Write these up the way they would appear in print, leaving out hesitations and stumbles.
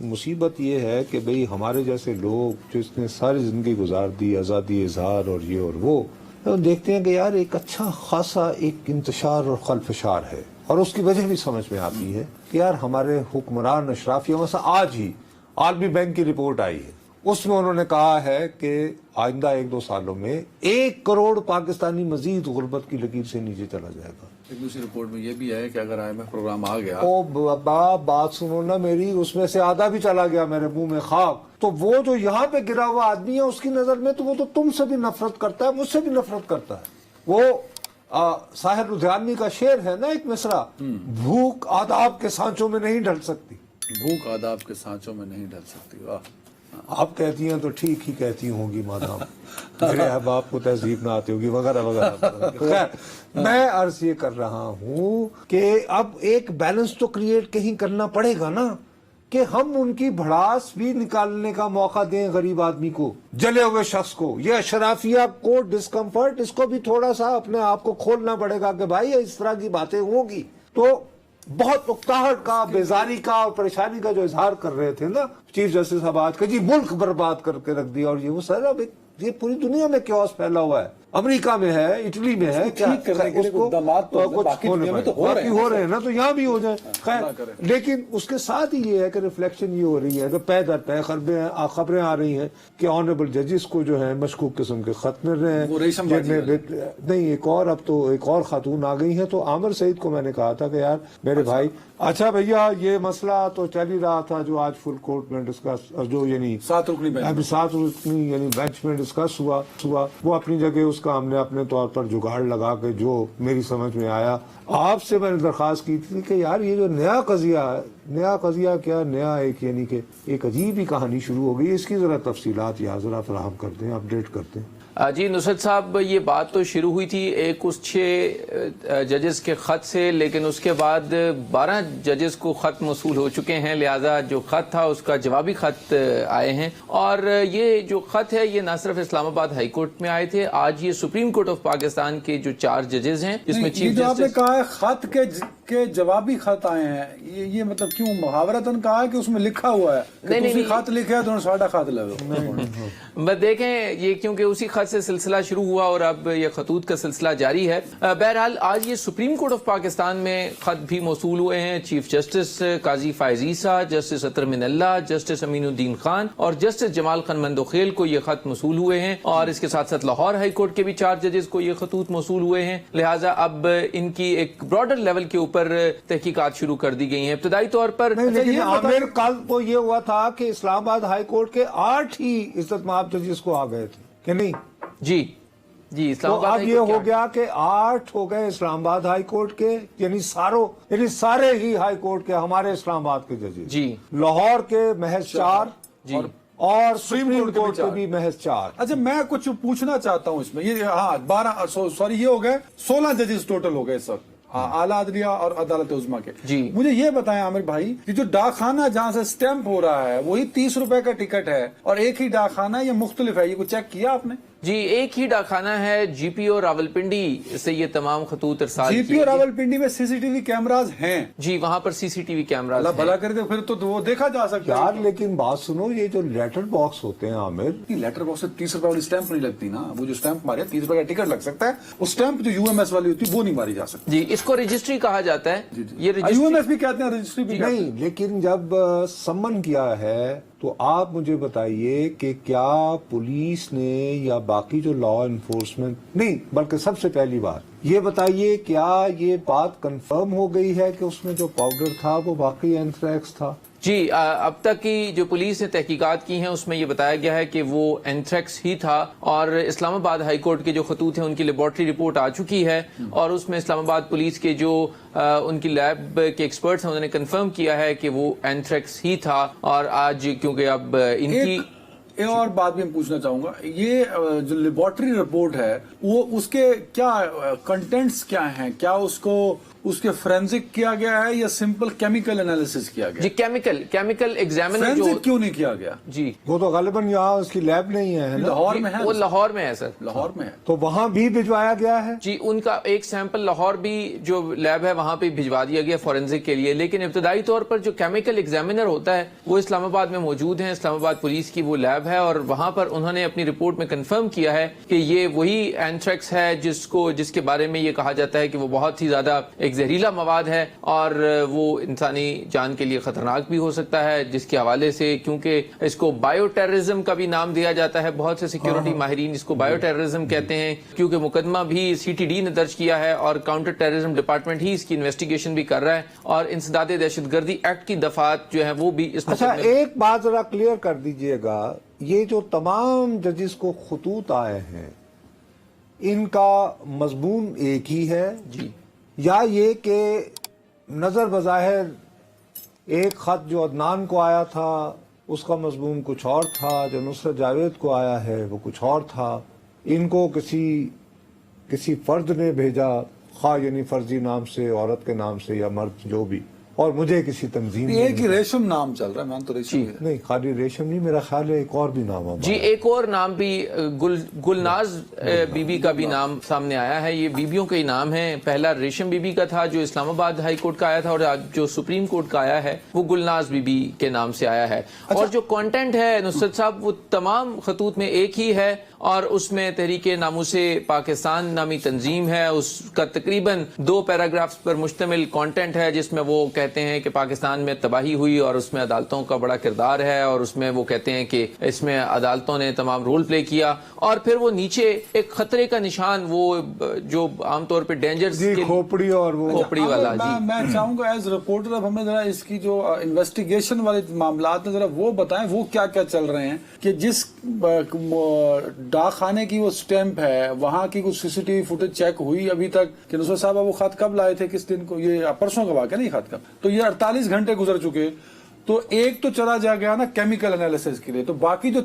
مصیبت یہ ہے کہ بھئی ہمارے جیسے لوگ جو اس نے ساری زندگی گزار دی آزادی اظہار اور یہ اور وہ دیکھتے ہیں کہ یار ایک اچھا خاصا ایک انتشار اور خلفشار ہے، اور اس کی وجہ بھی سمجھ میں آتی ہے کہ یار ہمارے حکمران اشرافیہ مثلا آج ہی عالمی بینک کی رپورٹ آئی ہے، اس میں انہوں نے کہا ہے کہ آئندہ 1-2 سالوں میں 1 کروڑ پاکستانی مزید غربت کی لکیر سے نیچے چلا جائے گا۔ ایک دوسری رپورٹ میں یہ بھی ہے کہ اگر IMF پروگرام آ گیا او بابا بات سنو نا میری، اس میں سے آدھا بھی چلا گیا میرے منہ میں خاک، تو وہ جو یہاں پہ گرا ہوا آدمی ہے اس کی نظر میں تو وہ تو تم سے بھی نفرت کرتا ہے، مجھ سے بھی نفرت کرتا ہے۔ وہ ساحر لدھیانوی کا شعر ہے نا ایک مصرع، بھوک آداب کے سانچوں میں نہیں ڈھل سکتی، بھوک آداب کے سانچوں میں نہیں ڈل سکتی۔ واہ، آپ کہتی ہیں تو ٹھیک ہی کہتی ہوں گی مادام میرے احباب کو تہذیب نہ آتی ہوگی وغیرہ وغیرہ۔ خیر میں عرض یہ کر رہا ہوں کہ اب ایک بیلنس تو کریٹ کہیں کرنا پڑے گا نا، کہ ہم ان کی بھڑاس بھی نکالنے کا موقع دیں غریب آدمی کو، جلے ہوئے شخص کو۔ یہ اشرافیہ کو ڈسکمفرٹ، اس کو بھی تھوڑا سا اپنے آپ کو کھولنا پڑے گا کہ بھائی اس طرح کی باتیں ہوں گی تو بہت اکتاہٹ کا، بیزاری کا اور پریشانی کا جو اظہار کر رہے تھے نا چیف جسٹس صاحب آج کہ جی ملک برباد کر کے رکھ دیا، اور یہ وہ سر اب یہ پوری دنیا میں کیوس پھیلا ہوا ہے، امریکہ میں ہے، اٹلی میں ہے، ٹھیک کرنے کے لیے اقدامات تو باقی دنیا میں تو ہو رہے ہیں نا، تو یہاں بھی ہو جائیں۔ خیر لیکن اس کے ساتھ ہی یہ ہے کہ ریفلیکشن یہ ہو رہی ہے کہ پے در پے خبریں آ رہی ہیں کہ آنریبل ججز کو جو ہے مشکوک قسم کے خط مل رہے ہیں۔ نہیں ایک اور اب تو ایک اور خاتون آ گئی ہیں، تو عامر سعید کو میں نے کہا تھا کہ یار میرے بھائی اچھا بھیا یہ مسئلہ تو چل ہی رہا تھا جو آج فل کورٹ میں ڈسکس، جو یعنی 7 رکنی یعنی بینچ میں ڈسکس ہوا وہ اپنی جگہ اس کا ہم نے اپنے طور پر جگاڑ لگا کے جو میری سمجھ میں آیا آپ سے میں نے درخواست کی تھی کہ یار یہ جو نیا قضیہ کیا نیا ایک یعنی کہ ایک عجیب ہی کہانی شروع ہو گئی، اس کی ذرا تفصیلات یا ذرا فراہم کر دیں، اپڈیٹ کر دیں۔ جی نصرت صاحب یہ بات تو شروع ہوئی تھی ایک اس 6 ججز کے خط سے، لیکن اس کے بعد 12 ججز کو خط موصول ہو چکے ہیں، لہٰذا جو خط تھا اس کا جوابی خط آئے ہیں، اور یہ جو خط ہے یہ نہ صرف اسلام آباد ہائی کورٹ میں آئے تھے، آج یہ سپریم کورٹ آف پاکستان کے جو 4 ججز ہیں جس میں چیف جسٹس، آپ نے جسٹس کہا ہے خط کے جوابی خط آئے ہیں، یہ مطلب کیوں محاورتاً کہا ہے کہ اس میں لکھا ہوا ہے کہ تسی خط لکھا ہے تو ساڑھا خط لگو؟ دیکھیں یہ کیونکہ اسی خط سے سلسلہ شروع ہوا اور اب یہ خطوط کا سلسلہ جاری ہے۔ بہرحال آج یہ سپریم کورٹ آف پاکستان میں خط بھی موصول ہوئے ہیں، چیف جسٹس قاضی فائز عیسیٰ، جسٹس اطہر من اللہ، جسٹس امین الدین خان اور جسٹس جمال خان مندوخیل کو یہ خط موصول ہوئے ہیں، اور اس کے ساتھ ساتھ لاہور ہائی کورٹ کے بھی 4 ججز کو یہ خطوط موصول ہوئے ہیں، لہٰذا اب ان کی ایک براڈر لیول کے اوپر تحقیقات شروع کر دی گئی ہیں۔ ابتدائی طور پر عامر کل تو یہ ہوا تھا کہ اسلام آباد ہائی کورٹ کے 8 ہی عزت مآب ججز کو آ گئے تھے کہ نہیں؟ جی اسلام تو آباد اب یہ ہو گیا کہ 8 ہو گئے اسلام آباد ہائی کورٹ کے، یعنی سارے ہی ہائی کورٹ کے ہمارے اسلام آباد کے ججز، جی لاہور کے محض 4 جی اور سپریم کورٹ کے بھی محض 4۔ اچھا میں کچھ پوچھنا چاہتا ہوں اس میں، یہ 12 یہ ہو گئے 16 ججز ٹوٹل ہو گئے سر، اعلیٰ عدلیہ اور عدالت عظمیٰ کے۔ جی مجھے یہ بتائیں عامر بھائی، یہ جو ڈاک خانہ جہاں سے سٹیمپ ہو رہا ہے وہی 30 روپے کا ٹکٹ ہے اور ایک ہی ڈاک خانہ یہ مختلف ہے، یہ کچھ چیک کیا آپ نے؟ جی ایک ہی ڈاکخانہ ہے، جی پی او راولپنڈی سے یہ تمام خطوط ارسال جی پی او راولپنڈی میں CCTV کیمراز ہیں؟ جی وہاں پر CCTV کیمراز اللہ بھلا کر دے، پھر تو وہ دیکھا جا سکتا ہے یار لیکن بات سنو، یہ جو لیٹر باکس ہوتے ہیں عامر، لیٹر باکس سے 30 روپے والی سٹیمپ نہیں لگتی نا، وہ جو سٹیمپ مارے 30 روپے کا ٹکٹ لگ سکتا ہے، وہ سٹیمپ جو UMS والی ہوتی ہے وہ نہیں ماری جا سکتی۔ جی اس کو رجسٹری کہا جاتا ہے، یہ UMS بھی کہتے ہیں، رجسٹری بھی نہیں، لیکن جب سمن کیا ہے تو آپ مجھے بتائیے کہ کیا پولیس نے یا باقی جو لا انفورسمنٹ، نہیں بلکہ سب سے پہلی بات یہ بتائیے کیا یہ بات کنفرم ہو گئی ہے کہ اس میں جو پاؤڈر تھا وہ واقعی اینتھریکس تھا؟ جی اب تک کی جو پولیس نے تحقیقات کی ہیں اس میں یہ بتایا گیا ہے کہ وہ اینتھریکس ہی تھا، اور اسلام آباد ہائی کورٹ کے جو خطوط ہیں ان کی لیبارٹری رپورٹ آ چکی ہے، اور اس میں اسلام آباد پولیس کے جو ان کی لیب کے ایکسپرٹس ہیں انہوں نے کنفرم کیا ہے کہ وہ اینتھریکس ہی تھا، اور آج کیونکہ اب ان کی ایک اور بات بھی میں پوچھنا چاہوں گا، یہ جو لیبارٹری رپورٹ ہے وہ اس کے کیا کنٹینٹس کیا ہیں، کیا اس کے فورینزک کیا گیا ہے یا سمپل کیمیکل انالیسس کیا گیا؟ جی کیمیکل ایگزامینر جو فورینزک کیوں نہیں کیا گیا؟ جی وہ تو غالباً یہاں اس کی لیب نہیں ہے نا؟ لاہور میں ہے، وہ لاہور میں ہے سر، لاہور میں ہے۔ تو وہاں بھی بھجوایا گیا ہے؟ جی ان کا ایک سیمپل لاہور بھی جو لیب ہے وہاں پہ بھجوا دیا گیا فورینزک کے لیے، لیکن ابتدائی طور پر جو کیمیکل ایگزامینر ہوتا ہے وہ اسلام آباد میں موجود ہیں، اسلام آباد پولیس کی وہ لیب ہے، اور وہاں پر انہوں نے اپنی رپورٹ میں کنفرم کیا ہے کہ یہ وہی اینتھریکس ہے جس کے بارے میں یہ کہا جاتا ہے کہ وہ بہت ہی زیادہ ایک زہریلا مواد ہے اور وہ انسانی جان کے لیے خطرناک بھی ہو سکتا ہے، جس کے حوالے سے کیونکہ اس کو بایو ٹیررزم کا بھی نام دیا جاتا ہے، بہت سے سیکیورٹی ماہرین اس کو بایو ٹیررزم کہتے ہیں، کیونکہ مقدمہ بھی CTD نے درج کیا ہے اور کاؤنٹر ٹیررزم ڈپارٹمنٹ ہی اس کی انویسٹیگیشن بھی کر رہا ہے، اور انسداد دہشت گردی ایکٹ کی دفعات جو ہیں وہ بھی اس اچھا ایک بات ذرا کلیئر کر دیجئے گا، یہ جو تمام ججز کو خطوط آئے ہیں ان کا مضمون ایک ہی ہے جی یا یہ کہ نظر بظاہر ایک خط جو عدنان کو آیا تھا اس کا مضمون کچھ اور تھا، جو نصرت جاوید کو آیا ہے وہ کچھ اور تھا، ان کو کسی فرد نے بھیجا، خواہ یعنی فرضی نام سے، عورت کے نام سے یا مرد جو بھی، اور مجھے کسی تنظیم نے ایک ہی ریشم نام چل رہا ہے، میں تو ریشم نہیں، خالی ریشم نہیں، میرا خیال ہے ایک اور بھی نام ہے جی ایک اور نام بھی گلناز بی بی کا بھی نام سامنے آیا ہے، یہ بیویوں کے ہی نام ہیں، پہلا ریشم بی بی کا تھا جو اسلام آباد ہائی کورٹ کا آیا تھا، اور جو سپریم کورٹ کا آیا ہے وہ گلناز بی بی کے نام سے آیا ہے، اور جو کانٹینٹ ہے نصرت صاحب وہ تمام خطوط میں ایک ہی ہے، اور اس میں تحریک ناموس پاکستان نامی تنظیم ہے، اس کا تقریباً 2 پیراگرافز پر مشتمل کانٹینٹ ہے، جس میں وہ کہتے ہیں کہ پاکستان میں تباہی ہوئی اور اس میں عدالتوں کا بڑا کردار ہے، اور اس میں وہ کہتے ہیں کہ اس میں عدالتوں نے تمام رول پلے کیا، اور پھر وہ نیچے ایک خطرے کا نشان وہ جو عام طور پہ ڈینجرز جی کھوپڑی اور وہ کھوپڑی والا جی میں چاہوں گا ایز رپورٹر اب ہمیں ذرا اس کی جو انویسٹیگیشن والے معاملات ہیں ذرا وہ بتائیں، وہ کیا کیا چل رہے ہیں کہ جس ڈاک خانے کی وہ سٹیمپ ہے وہاں کی کچھ CCTV فوٹیج چیک ہوئی ابھی تک کہ نصرت صاحب وہ خط کب لائے تھے، کس دن کو، یہ پرسوں کا واقعہ نہیں خط کا، تو یہ 48 گھنٹے گزر چکے، تو ایک تو چلا جا گیا نا کیمیکل انالیسس کے لیے، تو باقی جو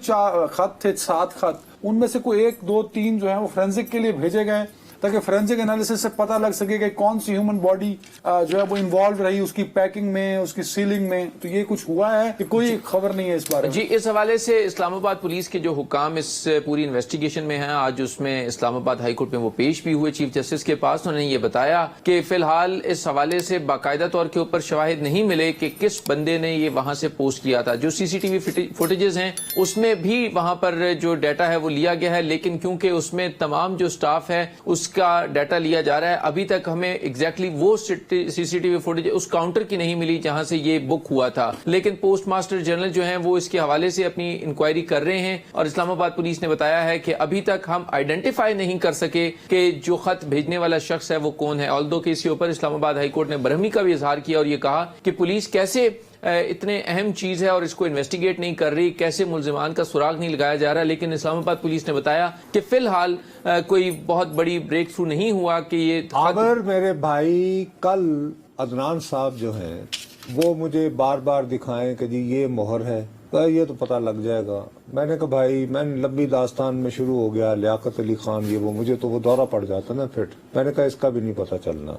خط تھے 7 خط ان میں سے کوئی 1 2 3 جو ہیں وہ فورینزک کے لیے بھیجے گئے تاکہ فورینزک انالیسس سے پتہ لگ سکے کہ کون سی ہیومن باڈی جو ہے وہ انوالو رہی اس کی پیکنگ میں، اس کی سیلنگ میں، تو یہ کچھ ہوا ہے کہ کوئی خبر نہیں ہے اس بارے میں؟ جی اس حوالے سے اسلام آباد پولیس کے جو حکام اس پوری انویسٹیگیشن میں ہیں، آج اس میں اسلام آباد ہائی کورٹ میں وہ پیش بھی ہوئے چیف جسٹس کے پاس، انہوں نے یہ بتایا کہ فی الحال اس حوالے سے باقاعدہ طور کے اوپر شواہد نہیں ملے کہ کس بندے نے یہ وہاں سے پوسٹ کیا تھا، جو CCTV فوٹیجز ہیں اس میں بھی وہاں پر جو ڈیٹا ہے وہ لیا گیا ہے، لیکن کیونکہ اس میں تمام جو سٹاف ہے اس کا ڈیٹا لیا جا رہا ہے، ابھی تک ہمیں ایگزیکٹلی وہ CCTV فوٹیج اس کاؤنٹر کی نہیں ملی جہاں سے یہ بک ہوا تھا، لیکن پوسٹ ماسٹر جنرل جو ہیں وہ اس کے حوالے سے اپنی انکوائری کر رہے ہیں، اور اسلام آباد پولیس نے بتایا ہے کہ ابھی تک ہم آئیڈینٹیفائی نہیں کر سکے کہ جو خط بھیجنے والا شخص ہے وہ کون ہے، آلدو کہ اس کے اوپر اسلام آباد ہائی کورٹ نے برہمی کا بھی اظہار کیا اور یہ کہا کہ پولیس کیسے اتنے اہم چیز ہے اور اس کو انویسٹیگیٹ نہیں کر رہی، کیسے ملزمان کا سراغ نہیں لگایا جا رہا، لیکن اسلام آباد پولیس نے بتایا کہ فی الحال کوئی بہت بڑی بریک تھرو نہیں ہوا کہ یہ عامر میرے بھائی، کل عدنان صاحب جو ہیں وہ مجھے بار بار دکھائیں کہ جی یہ مہر ہے، یہ تو پتہ لگ جائے گا، میں نے کہا بھائی میں لمبی داستان میں شروع ہو گیا، لیاقت علی خان یہ وہ، مجھے تو وہ دورہ پڑ جاتا نا پھر، میں نے کہا اس کا بھی نہیں پتہ چلنا۔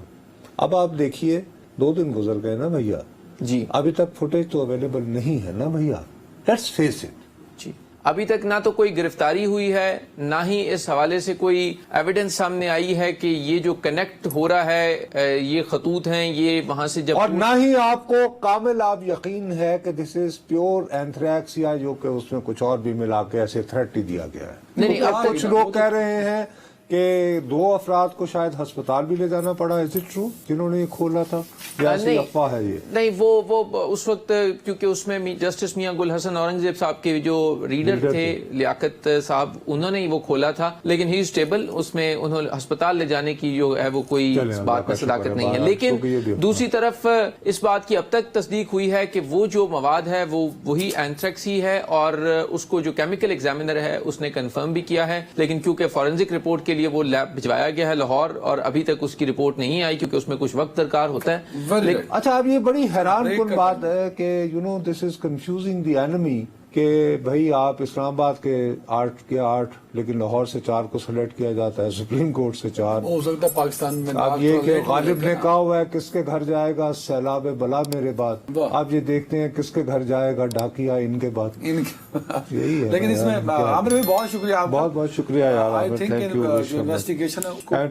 اب آپ دیکھیے 2 دن گزر گئے نا بھیا، جی ابھی تک فوٹیج تو اویلیبل نہیں ہے نا بھیا، لیٹس فیس اٹ۔ جی ابھی تک نہ تو کوئی گرفتاری ہوئی ہے، نہ ہی اس حوالے سے کوئی ایویڈنس سامنے آئی ہے کہ یہ جو کنیکٹ ہو رہا ہے یہ خطوط ہیں یہ وہاں سے جب، اور نہ ہی آپ کو کامل آپ یقین ہے کہ دس از پیور اینتھریکس، یا جو کہ اس میں کچھ اور بھی ملا کے ایسے تھریٹ ہی دیا گیا ہے۔ نہیں اب کچھ لوگ کہہ رہے ہیں کہ 2 افراد کو شاید ہسپتال بھی لے جانا پڑا، از اٹ ٹرو، جنہوں نے یہ کھولا تھا، یا ایسی افواہ ہے یہ؟ نہیں وہ اس وقت کیونکہ اس میں جسٹس میاں گل حسن اورنگزیب صاحب کے جو ریڈر تھے لیاقت صاحب، انہوں نے وہ کھولا تھا، لیکن ہی اسٹیبل، اس میں انہوں ہسپتال لے جانے کی جو ہے وہ کوئی بات میں صداقت نہیں ہے، لیکن دوسری طرف اس بات کی اب تک تصدیق ہوئی ہے کہ وہ جو مواد ہے وہ وہی اینتھریکس ہی ہے، اور اس کو جو کیمیکل ایگزامینر ہے اس نے کنفرم بھی کیا ہے، لیکن کیونکہ فورینزک رپورٹ کے لیے وہ لیب بھجوایا گیا ہے لاہور، اور ابھی تک اس کی رپورٹ نہیں آئی کیونکہ اس میں کچھ وقت درکار ہوتا ہے۔ اچھا اب یہ بڑی حیران کن بات ہے کہ دس از کنفیوزنگ دی اینمی، کہ بھائی آپ اسلام آباد کے 8 لیکن لاہور سے 4 کو سلیکٹ کیا جاتا ہے, سپریم کورٹ سے 4. ہو سکتا ہے پاکستان میں اب یہ کہ غالب نے کہا ہوا ہے کس کے گھر جائے گا سیلاب بلا میرے بعد, آپ یہ دیکھتے ہیں کس کے گھر جائے گا ڈاکیا ان کے بعد. یہی ہے. لیکن اس میں عامر بھائی بہت شکریہ آپ کا. بہت بہت شکریہ یار. جو انویسٹیگیشن ہے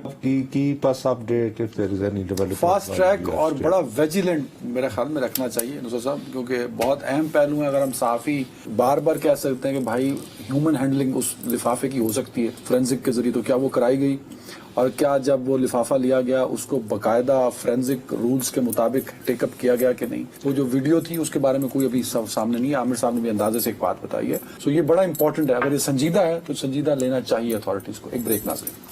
keep us updated if there is any development. Fast track اور بڑا ویجیلنٹ میرے خیال میں رکھنا چاہیے نصرت صاحب, کیونکہ بہت اہم پہلو ہیں. اگر ہم صحافی بار بار کہہ سکتے ہیں کہ بھائی ہیومن ہینڈلنگ اس لفافے کی ہو سکتی ہے فورینزک کے ذریعے, تو کیا وہ کرائی گئی, اور کیا جب وہ لفافہ لیا گیا اس کو باقاعدہ فورینزک رولز کے مطابق ٹیک اپ کیا گیا کہ نہیں. وہ جو ویڈیو تھی اس کے بارے میں کوئی ابھی سامنے نہیں ہے. عامر صاحب نے بھی اندازے سے ایک بات بتائی ہے. سو یہ بڑا امپورٹنٹ ہے, اگر یہ سنجیدہ ہے تو سنجیدہ لینا چاہیے اتھارٹیز کو. ایک بریک ناظرین.